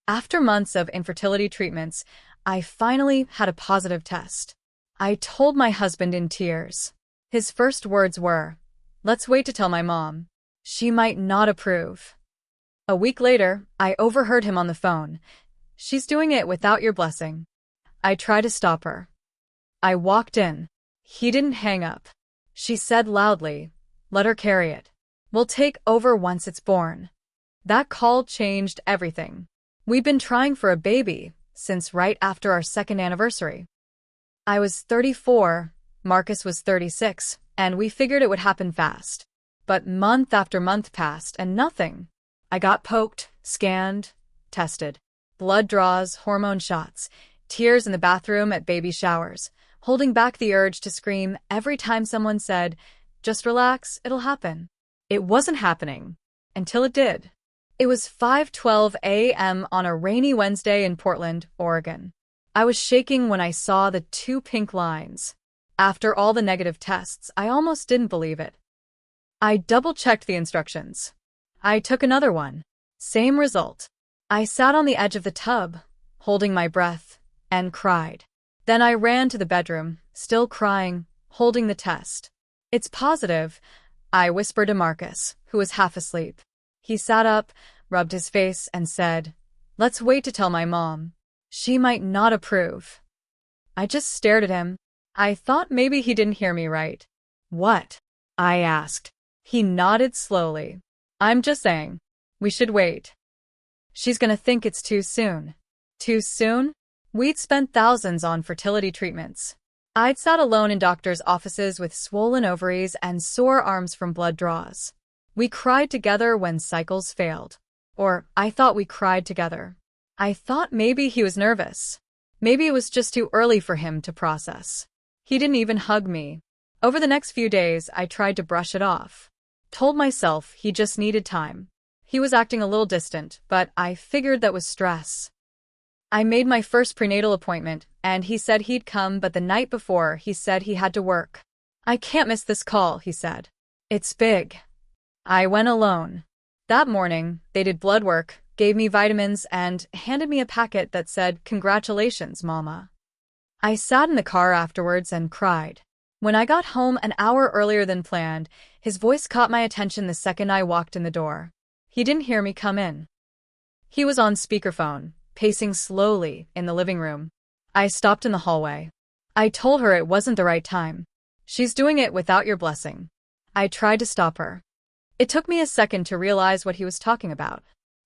After months of infertility treatments, I finally had a positive test. I told my husband in tears. His first words were, "Let's wait to tell my mom. She might not approve." A week later, I overheard him on the phone. "She's doing it without your blessing." I tried to stop her. I walked in. He didn't hang up. She said loudly, "Let her carry it. We'll take over once it's born." That call changed everything. We'd been trying for a baby since right after our second anniversary. I was 34, Marcus was 36, and we figured it would happen fast. But month after month passed and nothing. I got poked, scanned, tested. Blood draws, hormone shots, tears in the bathroom at baby showers, holding back the urge to scream every time someone said, "Just relax, it'll happen." It wasn't happening. Until it did. It was 5:12 a.m. on a rainy Wednesday in Portland, Oregon. I was shaking when I saw the 2 pink lines. After all the negative tests, I almost didn't believe it. I double-checked the instructions. I took another one. Same result. I sat on the edge of the tub, holding my breath, and cried. Then I ran to the bedroom, still crying, holding the test. "It's positive," I whispered to Marcus, who was half asleep. He sat up, rubbed his face, and said, "Let's wait to tell my mom. She might not approve." I just stared at him. I thought maybe he didn't hear me right. "What?" I asked. He nodded slowly. "I'm just saying. We should wait. She's gonna think it's too soon." Too soon? We'd spent thousands on fertility treatments. I'd sat alone in doctors' offices with swollen ovaries and sore arms from blood draws. We cried together when cycles failed. Or I thought we cried together. I thought maybe he was nervous. Maybe it was just too early for him to process. He didn't even hug me. Over the next few days, I tried to brush it off. Told myself he just needed time. He was acting a little distant, but I figured that was stress. I made my first prenatal appointment, and he said he'd come, but the night before, he said he had to work. "I can't miss this call," he said. "It's big." I went alone. That morning, they did blood work, gave me vitamins, and handed me a packet that said, "Congratulations, Mama." I sat in the car afterwards and cried. When I got home an hour earlier than planned, his voice caught my attention the second I walked in the door. He didn't hear me come in. He was on speakerphone, pacing slowly in the living room. I stopped in the hallway. I told her it wasn't the right time. "She's doing it without your blessing." I tried to stop her. It took me a second to realize what he was talking about.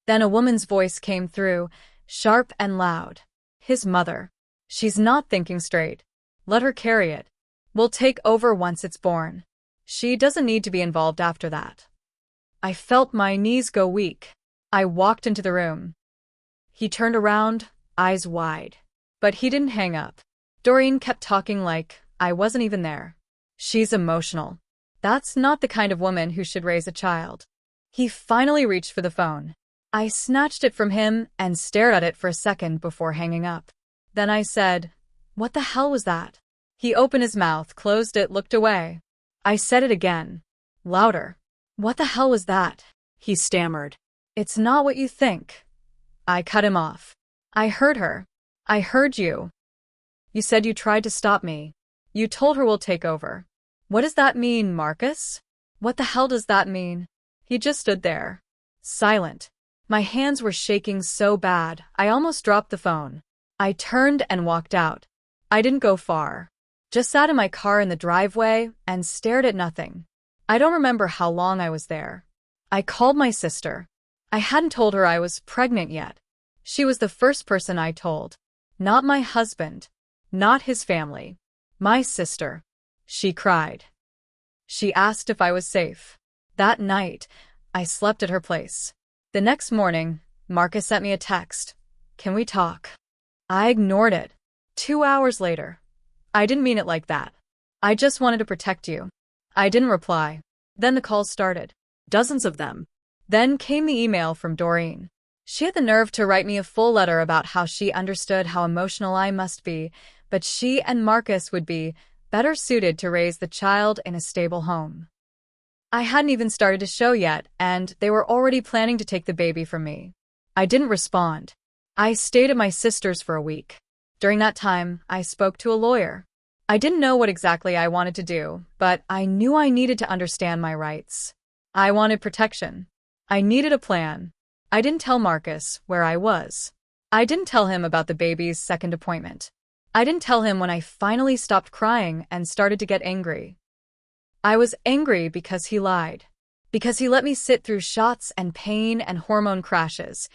Then a woman's voice came through, sharp and loud. His mother. "She's not thinking straight. Let her carry it. We'll take over once it's born. She doesn't need to be involved after that." I felt my knees go weak. I walked into the room. He turned around, eyes wide. But he didn't hang up. Doreen kept talking like I wasn't even there. "She's emotional. That's not the kind of woman who should raise a child." He finally reached for the phone. I snatched it from him and stared at it for a second before hanging up. Then I said, "What the hell was that?" He opened his mouth, closed it, looked away. I said it again, louder. "What the hell was that?" He stammered. "It's not what you think." I cut him off. "I heard her. I heard you. You said you tried to stop me. You told her we'll take over. What does that mean, Marcus? What the hell does that mean?" He just stood there, silent. My hands were shaking so bad, I almost dropped the phone. I turned and walked out. I didn't go far. Just sat in my car in the driveway and stared at nothing. I don't remember how long I was there. I called my sister. I hadn't told her I was pregnant yet. She was the first person I told. Not my husband. Not his family. My sister. She cried. She asked if I was safe. That night, I slept at her place. The next morning, Marcus sent me a text. "Can we talk?" I ignored it. 2 hours later. "I didn't mean it like that. I just wanted to protect you." I didn't reply. Then the calls started. Dozens of them. Then came the email from Doreen. She had the nerve to write me a full letter about how she understood how emotional I must be, but she and Marcus would be better suited to raise the child in a stable home. I hadn't even started to show yet, and they were already planning to take the baby from me. I didn't respond. I stayed at my sister's for a week. During that time, I spoke to a lawyer. I didn't know what exactly I wanted to do, but I knew I needed to understand my rights. I wanted protection. I needed a plan. I didn't tell Marcus where I was. I didn't tell him about the baby's second appointment. I didn't tell him when I finally stopped crying and started to get angry. I was angry because he lied. Because he let me sit through shots and pain and hormone crashes,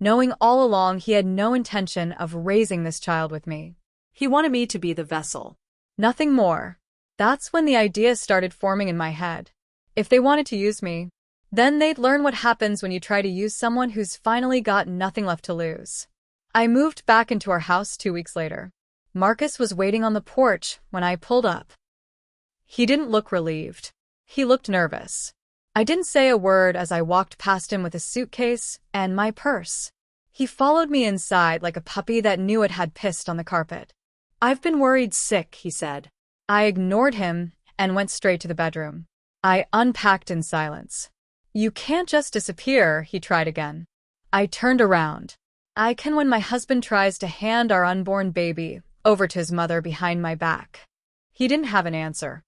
knowing all along he had no intention of raising this child with me. He wanted me to be the vessel. Nothing more. That's when the idea started forming in my head. If they wanted to use me, then they'd learn what happens when you try to use someone who's finally got nothing left to lose. I moved back into our house 2 weeks later. Marcus was waiting on the porch when I pulled up. He didn't look relieved. He looked nervous. I didn't say a word as I walked past him with a suitcase and my purse. He followed me inside like a puppy that knew it had pissed on the carpet. "I've been worried sick," he said. I ignored him and went straight to the bedroom. I unpacked in silence. "You can't just disappear," he tried again. I turned around. I can when my husband tries to hand our unborn baby over to his mother behind my back. He didn't have an answer.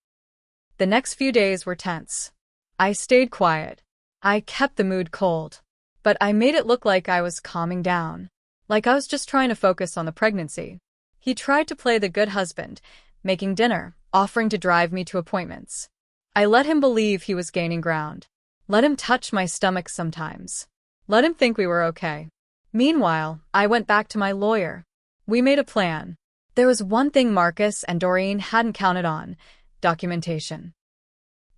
The next few days were tense. I stayed quiet. I kept the mood cold. But I made it look like I was calming down. Like I was just trying to focus on the pregnancy. He tried to play the good husband, making dinner, offering to drive me to appointments. I let him believe he was gaining ground. Let him touch my stomach sometimes. Let him think we were okay. Meanwhile, I went back to my lawyer. We made a plan. There was one thing Marcus and Doreen hadn't counted on: documentation.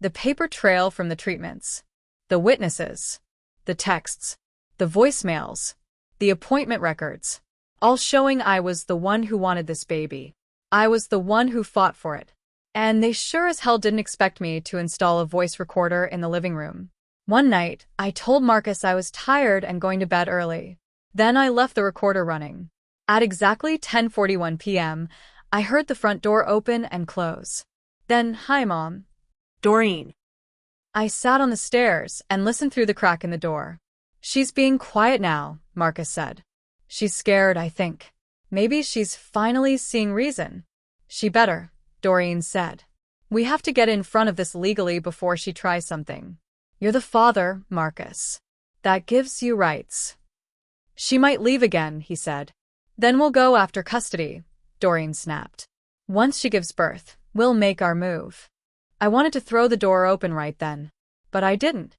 The paper trail from the treatments. The witnesses. The texts. The voicemails. The appointment records. All showing I was the one who wanted this baby. I was the one who fought for it. And they sure as hell didn't expect me to install a voice recorder in the living room. One night, I told Marcus I was tired and going to bed early. Then I left the recorder running. At exactly 10:41 p.m., I heard the front door open and close. Then, "Hi, Mom." "Doreen." I sat on the stairs and listened through the crack in the door. "She's being quiet now," Marcus said. "She's scared, I think. Maybe she's finally seeing reason." "She better," Doreen said. "We have to get in front of this legally before she tries something. You're the father, Marcus. That gives you rights." "She might leave again," he said. "Then we'll go after custody," Doreen snapped. "Once she gives birth, we'll make our move." I wanted to throw the door open right then, but I didn't.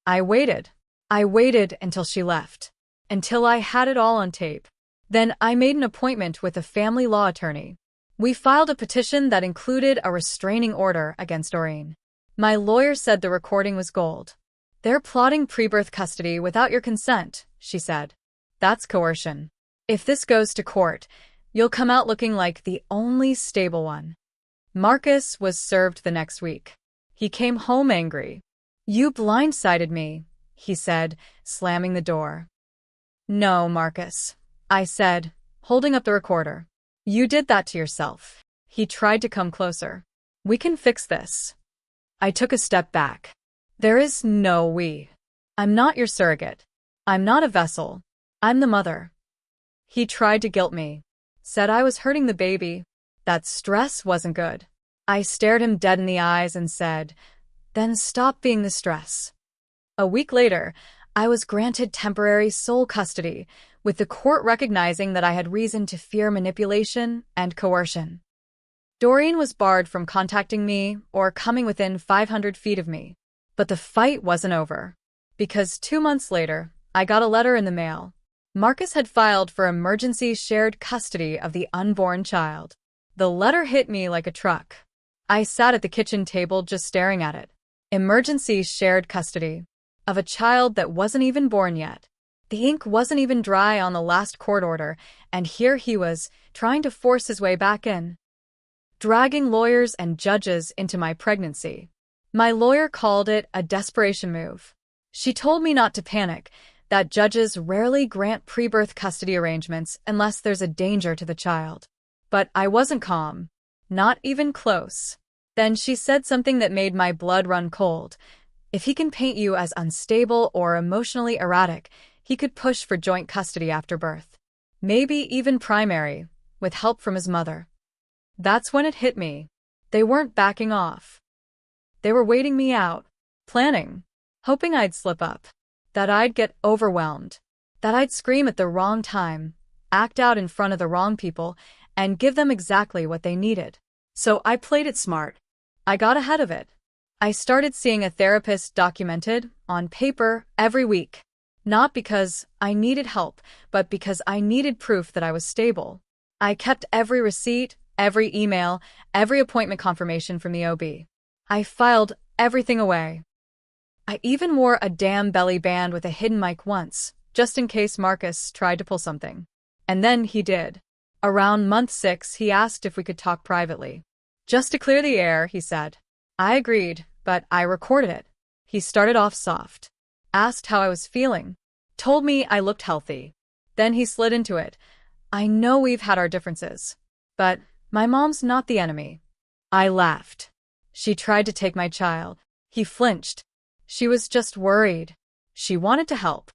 I waited. I waited until she left. Until I had it all on tape. Then I made an appointment with a family law attorney. We filed a petition that included a restraining order against Doreen. My lawyer said the recording was gold. "They're plotting pre-birth custody without your consent," she said. "That's coercion. If this goes to court, you'll come out looking like the only stable one." Marcus was served the next week. He came home angry. "You blindsided me," he said, slamming the door. "No, Marcus," I said, holding up the recorder. "You did that to yourself." He tried to come closer. "We can fix this." I took a step back. "There is no we. I'm not your surrogate. I'm not a vessel. I'm the mother." He tried to guilt me. Said I was hurting the baby. That stress wasn't good. I stared him dead in the eyes and said, "Then stop being the stress." A week later, I was granted temporary sole custody, with the court recognizing that I had reason to fear manipulation and coercion. Doreen was barred from contacting me or coming within 500 feet of me. But the fight wasn't over. Because 2 months later, I got a letter in the mail. Marcus had filed for emergency shared custody of the unborn child. The letter hit me like a truck. I sat at the kitchen table just staring at it. Emergency shared custody of a child that wasn't even born yet. The ink wasn't even dry on the last court order, and here he was, trying to force his way back in. Dragging lawyers and judges into my pregnancy. My lawyer called it a desperation move. She told me not to panic, that judges rarely grant pre-birth custody arrangements unless there's a danger to the child. But I wasn't calm. Not even close. Then she said something that made my blood run cold. "If he can paint you as unstable or emotionally erratic, he could push for joint custody after birth. Maybe even primary, with help from his mother. That's when it hit me. They weren't backing off. They were waiting me out, planning, hoping I'd slip up, that I'd get overwhelmed, that I'd scream at the wrong time, act out in front of the wrong people, and give them exactly what they needed. So I played it smart. I got ahead of it. I started seeing a therapist documented, on paper, every week. Not because I needed help, but because I needed proof that I was stable. I kept every receipt, every email, every appointment confirmation from the OB. I filed everything away. I even wore a damn belly band with a hidden mic once, just in case Marcus tried to pull something. And then he did. Around month 6, he asked if we could talk privately. Just to clear the air, he said. I agreed, but I recorded it. He started off soft. Asked how I was feeling. Told me I looked healthy. Then he slid into it. I know we've had our differences, but my mom's not the enemy. I laughed. She tried to take my child. He flinched. She was just worried. She wanted to help.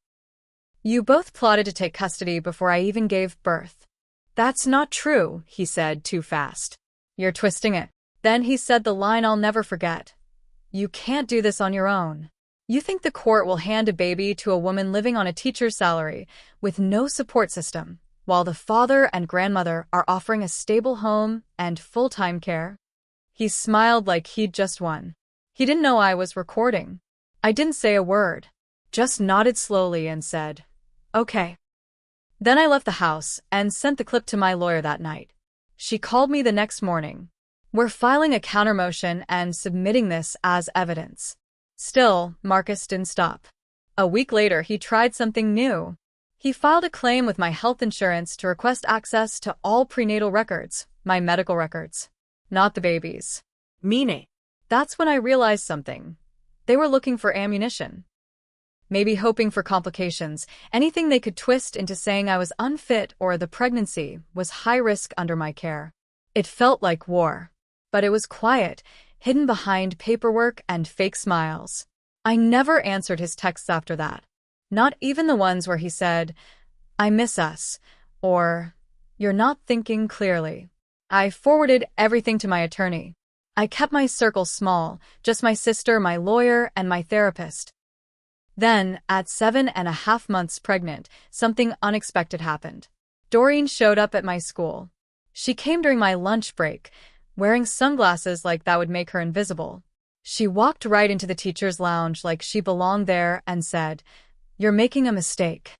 You both plotted to take custody before I even gave birth. That's not true, he said too fast. You're twisting it. Then he said the line I'll never forget. You can't do this on your own. You think the court will hand a baby to a woman living on a teacher's salary with no support system, while the father and grandmother are offering a stable home and full-time care? He smiled like he'd just won. He didn't know I was recording. I didn't say a word, just nodded slowly and said, okay. Then I left the house and sent the clip to my lawyer that night. She called me the next morning. We're filing a countermotion and submitting this as evidence. Still, Marcus didn't stop. A week later, he tried something new. He filed a claim with my health insurance to request access to all prenatal records, my medical records, not the baby's. Meaning? That's when I realized something. They were looking for ammunition. Maybe hoping for complications, anything they could twist into saying I was unfit or the pregnancy was high risk under my care. It felt like war. But it was quiet, hidden behind paperwork and fake smiles. I never answered his texts after that. Not even the ones where he said, I miss us, or, you're not thinking clearly. I forwarded everything to my attorney. I kept my circle small, just my sister, my lawyer, and my therapist. Then, at 7.5 months pregnant, something unexpected happened. Doreen showed up at my school. She came during my lunch break, wearing sunglasses like that would make her invisible. She walked right into the teacher's lounge like she belonged there and said, You're making a mistake.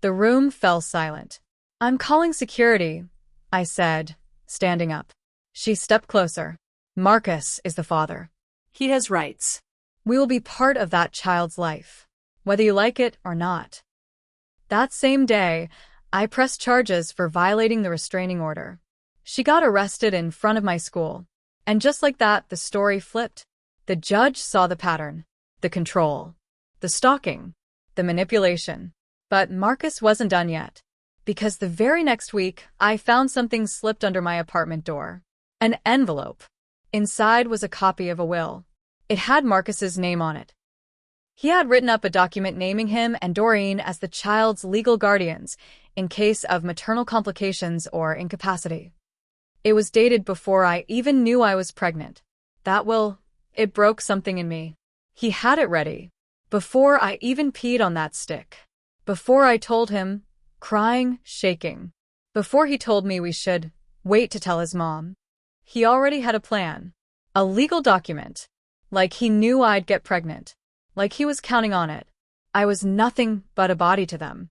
The room fell silent. I'm calling security, I said, standing up. She stepped closer. Marcus is the father. He has rights. We will be part of that child's life, whether you like it or not. That same day, I pressed charges for violating the restraining order. She got arrested in front of my school. And just like that, the story flipped. The judge saw the pattern, the control, the stalking, the manipulation. But Marcus wasn't done yet. Because the very next week, I found something slipped under my apartment door. An envelope. Inside was a copy of a will. It had Marcus's name on it. He had written up a document naming him and Doreen as the child's legal guardians in case of maternal complications or incapacity. It was dated before I even knew I was pregnant. That will, it broke something in me. He had it ready. Before I even peed on that stick. Before I told him, crying, shaking. Before he told me we should wait to tell his mom. He already had a plan. A legal document. Like he knew I'd get pregnant. Like he was counting on it. I was nothing but a body to them.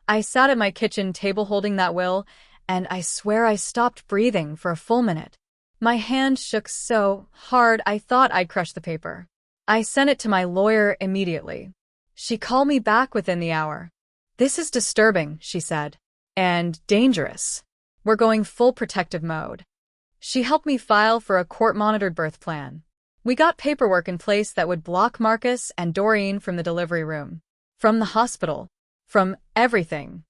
I sat at my kitchen table holding that will, and I swear I stopped breathing for a full minute. My hand shook so hard I thought I'd crush the paper. I sent it to my lawyer immediately. She called me back within the hour. This is disturbing, she said. And dangerous. We're going full protective mode. She helped me file for a court-monitored birth plan. We got paperwork in place that would block Marcus and Doreen from the delivery room. From the hospital. From everything.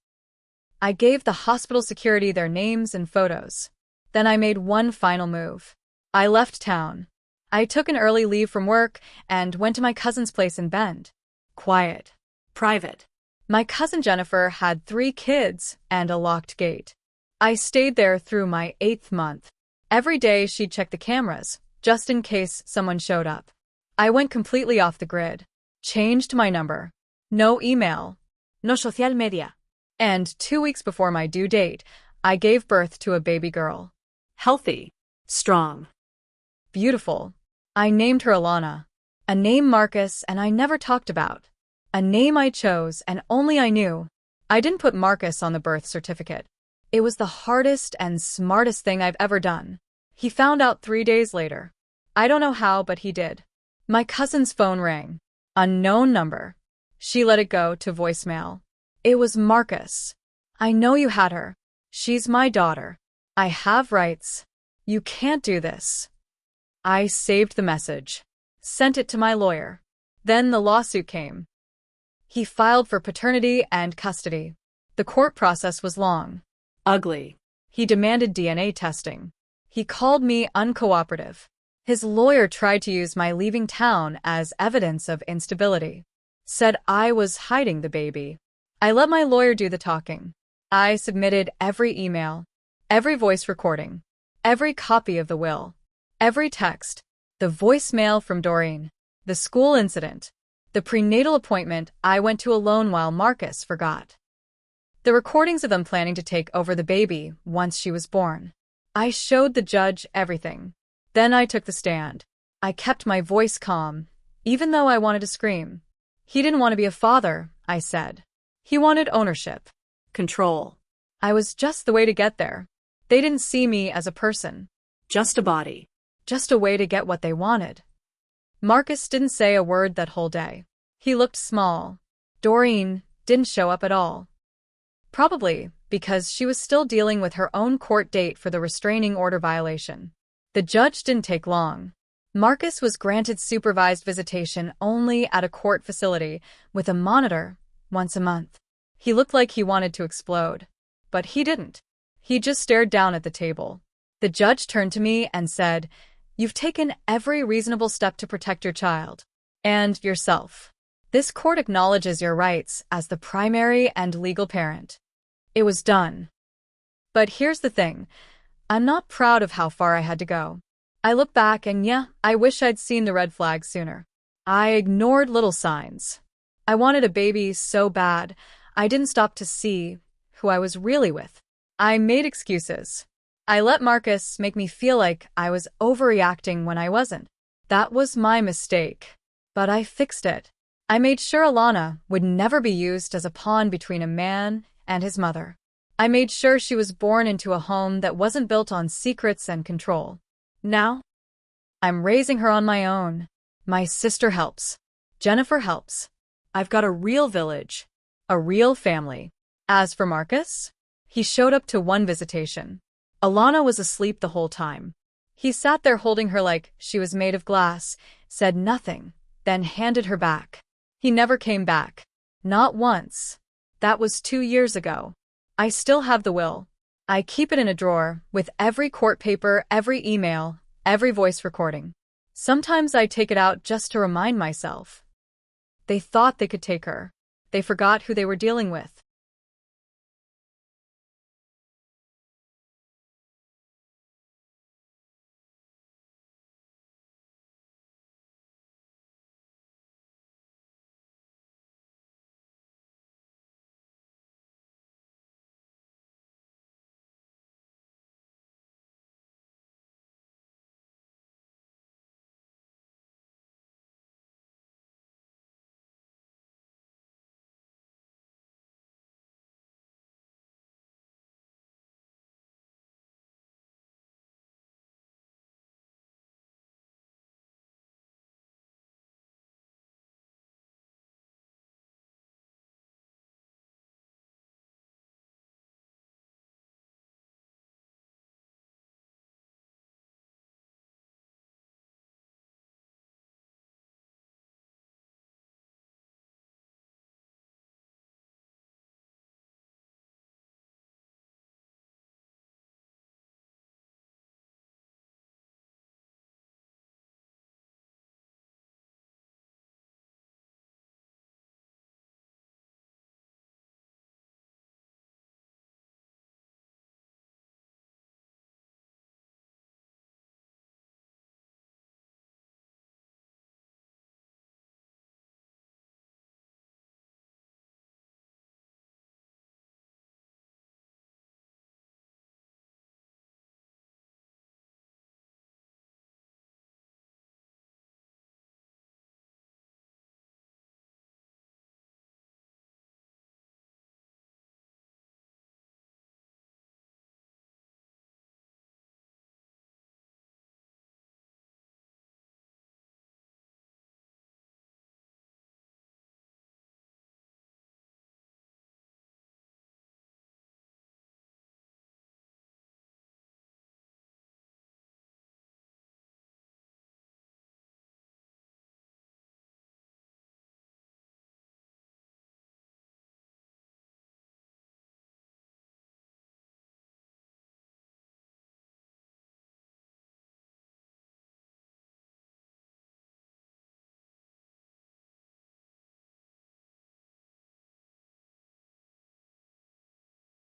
I gave the hospital security their names and photos. Then I made one final move. I left town. I took an early leave from work and went to my cousin's place in Bend. Quiet. Private. My cousin Jennifer had 3 kids and a locked gate. I stayed there through my 8th month. Every day she'd check the cameras, just in case someone showed up. I went completely off the grid. Changed my number. No email. No social media. And 2 weeks before my due date, I gave birth to a baby girl. Healthy. Strong. Beautiful. I named her Alana. A name Marcus and I never talked about. A name I chose and only I knew. I didn't put Marcus on the birth certificate. It was the hardest and smartest thing I've ever done. He found out 3 days later. I don't know how, but he did. My cousin's phone rang. Unknown number. She let it go to voicemail. It was Marcus. I know you had her. She's my daughter. I have rights. You can't do this. I saved the message. Sent it to my lawyer. Then the lawsuit came. He filed for paternity and custody. The court process was long. Ugly. He demanded DNA testing. He called me uncooperative. His lawyer tried to use my leaving town as evidence of instability. Said I was hiding the baby. I let my lawyer do the talking. I submitted every email, every voice recording, every copy of the will, every text, the voicemail from Doreen, the school incident, the prenatal appointment I went to alone while Marcus forgot. The recordings of them planning to take over the baby once she was born. I showed the judge everything. Then I took the stand. I kept my voice calm, even though I wanted to scream. He didn't want to be a father, I said. He wanted ownership. Control. I was just the way to get there. They didn't see me as a person. Just a body. Just a way to get what they wanted. Marcus didn't say a word that whole day. He looked small. Doreen didn't show up at all. Probably because she was still dealing with her own court date for the restraining order violation. The judge didn't take long. Marcus was granted supervised visitation only at a court facility with a monitor once a month. He looked like he wanted to explode. But he didn't. He just stared down at the table. The judge turned to me and said, "You've taken every reasonable step to protect your child. And yourself. This court acknowledges your rights as the primary and legal parent." It was done. But here's the thing. I'm not proud of how far I had to go. I look back and yeah, I wish I'd seen the red flags sooner. I ignored little signs. I wanted a baby so bad, I didn't stop to see who I was really with. I made excuses. I let Marcus make me feel like I was overreacting when I wasn't. That was my mistake. But I fixed it. I made sure Alana would never be used as a pawn between a man and his mother. I made sure she was born into a home that wasn't built on secrets and control. Now, I'm raising her on my own. My sister helps. Jennifer helps. I've got a real village. A real family. As for Marcus, he showed up to one visitation. Alana was asleep the whole time. He sat there holding her like she was made of glass, said nothing, then handed her back. He never came back. Not once. That was 2 years ago. I still have the will. I keep it in a drawer, with every court paper, every email, every voice recording. Sometimes I take it out just to remind myself. They thought they could take her. They forgot who they were dealing with.